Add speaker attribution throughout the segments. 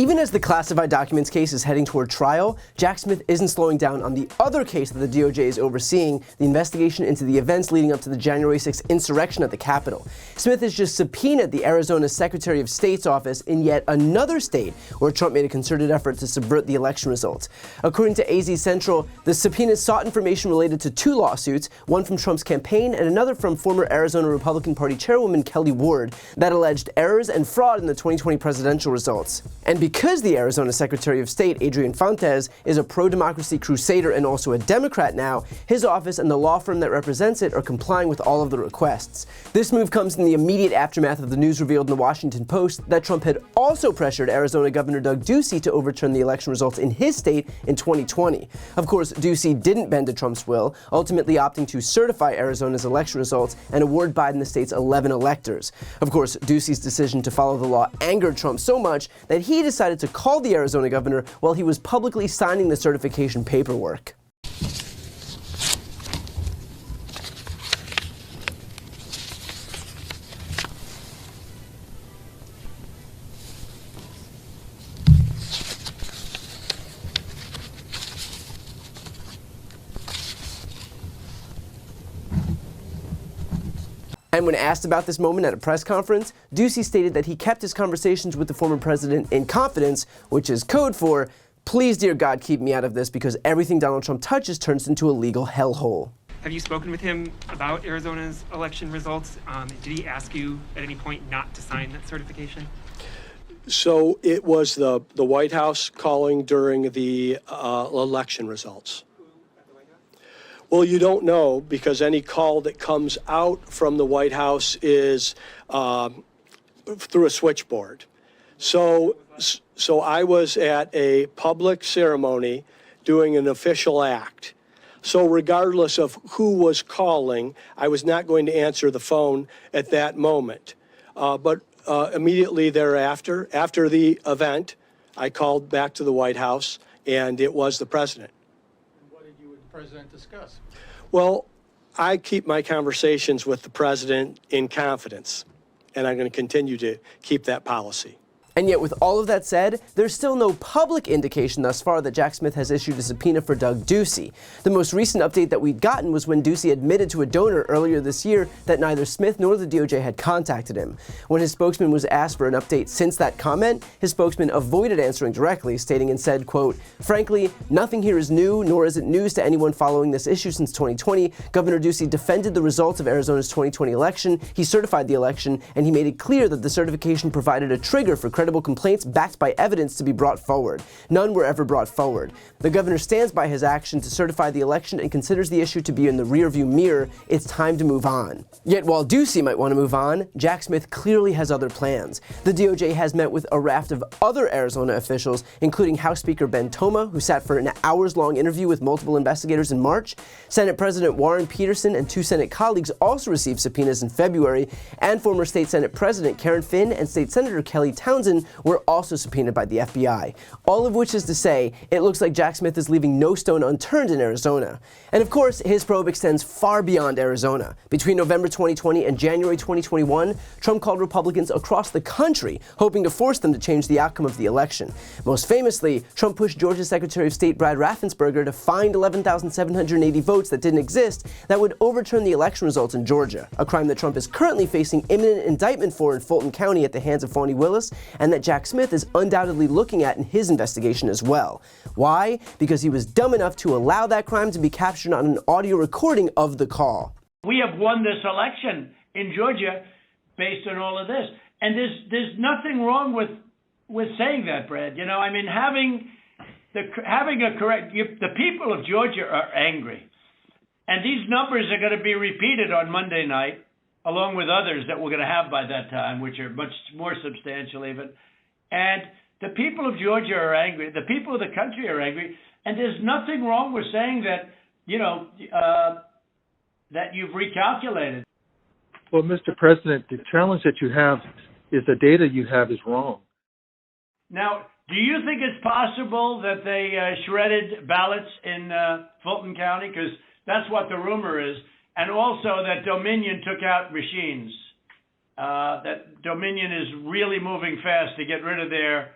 Speaker 1: Even as the classified documents case is heading toward trial, Jack Smith isn't slowing down on the other case that the DOJ is overseeing, the investigation into the events leading up to the January 6th insurrection at the Capitol. Smith has just subpoenaed the Arizona Secretary of State's office in yet another state where Trump made a concerted effort to subvert the election results. According to AZ Central, the subpoenas sought information related to two lawsuits, one from Trump's campaign and another from former Arizona Republican Party Chairwoman Kelly Ward, that alleged errors and fraud in the 2020 presidential results. And because the Arizona Secretary of State, Adrian Fontes, is a pro-democracy crusader and also a Democrat now, his office and the law firm that represents it are complying with all of the requests. This move comes in the immediate aftermath of the news revealed in the Washington Post that Trump had also pressured Arizona Governor Doug Ducey to overturn the election results in his state in 2020. Of course, Ducey didn't bend to Trump's will, ultimately opting to certify Arizona's election results and award Biden the state's 11 electors. Of course, Ducey's decision to follow the law angered Trump so much that he decided to call the Arizona governor while he was publicly signing the certification paperwork. And when asked about this moment at a press conference, Ducey stated that he kept his conversations with the former president in confidence, which is code for, please, dear God, keep me out of this because everything Donald Trump touches turns into a legal hellhole.
Speaker 2: Have you spoken with him about Arizona's election results? Did he ask you at any point not to sign that certification?
Speaker 3: So it was the White House calling during the election results. Well, you don't know because any call that comes out from the White House is through a switchboard. So I was at a public ceremony doing an official act. So regardless of who was calling, I was not going to answer the phone at that moment. But immediately thereafter, after the event, I called back to the White House, and it was the president.
Speaker 4: What did you and the president discuss?
Speaker 3: Well, I keep my conversations with the president in confidence, and I'm going to continue to keep that policy.
Speaker 1: And yet, with all of that said, there's still no public indication thus far that Jack Smith has issued a subpoena for Doug Ducey. The most recent update that we'd gotten was when Ducey admitted to a donor earlier this year that neither Smith nor the DOJ had contacted him. When his spokesman was asked for an update since that comment, his spokesman avoided answering directly, stating and said, quote, frankly, nothing here is new, nor is it news to anyone following this issue since 2020. Governor Ducey defended the results of Arizona's 2020 election, he certified the election, and he made it clear that the certification provided a trigger for credible complaints backed by evidence to be brought forward. None were ever brought forward. The governor stands by his action to certify the election and considers the issue to be in the rearview mirror. It's time to move on. Yet while Ducey might want to move on, Jack Smith clearly has other plans. The DOJ has met with a raft of other Arizona officials, including House Speaker Ben Toma, who sat for an hours-long interview with multiple investigators in March. Senate President Warren Peterson and two Senate colleagues also received subpoenas in February, and former State Senate President Karen Finn and State Senator Kelly Townsend were also subpoenaed by the FBI. All of which is to say, it looks like Jack Smith is leaving no stone unturned in Arizona. And of course, his probe extends far beyond Arizona. Between November 2020 and January 2021, Trump called Republicans across the country, hoping to force them to change the outcome of the election. Most famously, Trump pushed Georgia Secretary of State Brad Raffensperger to find 11,780 votes that didn't exist that would overturn the election results in Georgia, a crime that Trump is currently facing imminent indictment for in Fulton County at the hands of Fani Willis, and that Jack Smith is undoubtedly looking at in his investigation as well. Why? Because he was dumb enough to allow that crime to be captured on an audio recording of the call.
Speaker 5: We have won this election in Georgia based on all of this. And there's nothing wrong with saying that, Brad. You know, I mean, having a correct, the people of Georgia are angry. And these numbers are going to be repeated on Monday night, along with others that we're going to have by that time, which are much more substantial even. And the people of Georgia are angry. The people of the country are angry. And there's nothing wrong with saying that, you know, that you've recalculated.
Speaker 4: Well, Mr. President, the challenge that you have is the data you have is wrong.
Speaker 5: Now, do you think it's possible that they shredded ballots in Fulton County? Because that's what the rumor is. And also that Dominion took out machines. That Dominion is really moving fast to get rid of their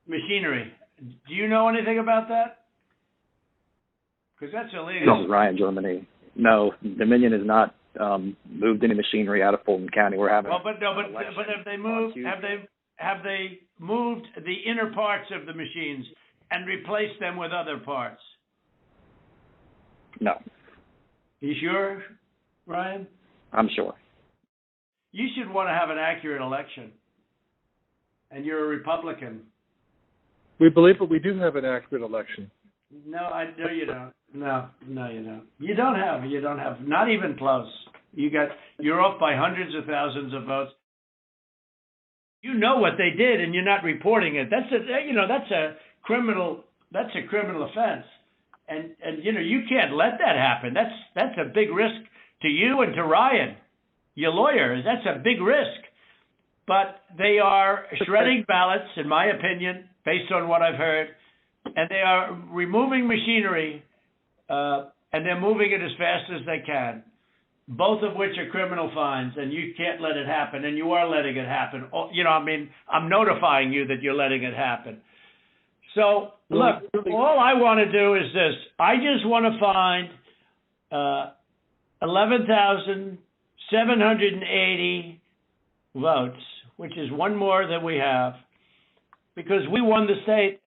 Speaker 5: machinery. Do you know anything about that? Because that's illegal.
Speaker 6: This is Ryan, Germany. No, Dominion has not moved any machinery out of Fulton County. We're having.
Speaker 5: Well, but have they moved? Have they moved the inner parts of the machines and replaced them with other parts?
Speaker 6: No.
Speaker 5: You sure, Ryan?
Speaker 6: I'm sure.
Speaker 5: You should want to have an accurate election. And you're a Republican.
Speaker 4: We believe that we do have an accurate election.
Speaker 5: No, I know you don't. No, you don't. You don't have. Not even close. You're off by hundreds of thousands of votes. You know what they did, and you're not reporting it. That's a criminal offense. And you can't let that happen. That's a big risk to you and to Ryan, your lawyer. That's a big risk. But they are shredding ballots, in my opinion, based on what I've heard, and they are removing machinery, and they're moving it as fast as they can, both of which are criminal fines, and you can't let it happen, and you are letting it happen. I'm notifying you that you're letting it happen. So, look, all I want to do is this. I just want to find 11,780 votes, which is one more than we have, because we won the state.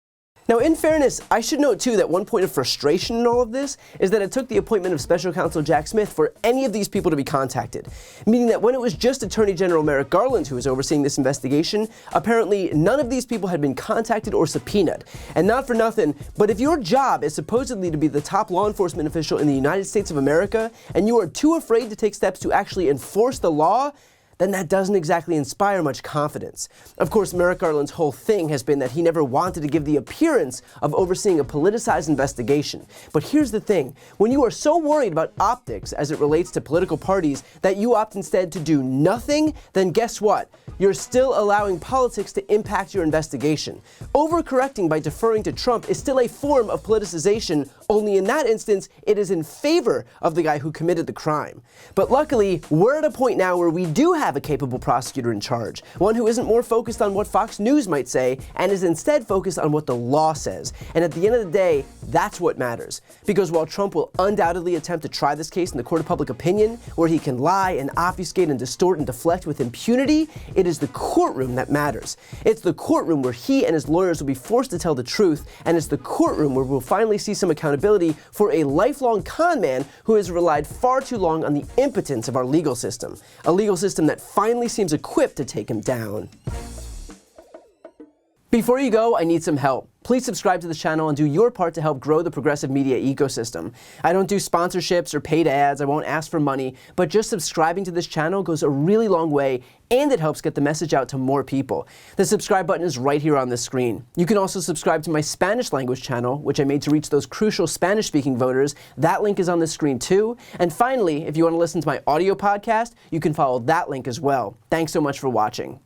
Speaker 1: Now, in fairness, I should note too that one point of frustration in all of this is that it took the appointment of Special Counsel Jack Smith for any of these people to be contacted, meaning that when it was just Attorney General Merrick Garland who was overseeing this investigation, apparently none of these people had been contacted or subpoenaed. And not for nothing, but if your job is supposedly to be the top law enforcement official in the United States of America, and you are too afraid to take steps to actually enforce the law, then that doesn't exactly inspire much confidence. Of course, Merrick Garland's whole thing has been that he never wanted to give the appearance of overseeing a politicized investigation. But here's the thing, when you are so worried about optics as it relates to political parties that you opt instead to do nothing, then guess what? You're still allowing politics to impact your investigation. Overcorrecting by deferring to Trump is still a form of politicization, only in that instance, it is in favor of the guy who committed the crime. But luckily, we're at a point now where we do have a capable prosecutor in charge, one who isn't more focused on what Fox News might say and is instead focused on what the law says. And at the end of the day, that's what matters. Because while Trump will undoubtedly attempt to try this case in the court of public opinion, where he can lie and obfuscate and distort and deflect with impunity, it is the courtroom that matters. It's the courtroom where he and his lawyers will be forced to tell the truth, and it's the courtroom where we'll finally see some accountability for a lifelong con man who has relied far too long on the impotence of our legal system. A legal system that finally seems equipped to take him down. Before you go, I need some help. Please subscribe to this channel and do your part to help grow the progressive media ecosystem. I don't do sponsorships or paid ads, I won't ask for money, but just subscribing to this channel goes a really long way, and it helps get the message out to more people. The subscribe button is right here on the screen. You can also subscribe to my Spanish language channel, which I made to reach those crucial Spanish-speaking voters. That link is on the screen too. And finally, if you want to listen to my audio podcast, you can follow that link as well. Thanks so much for watching.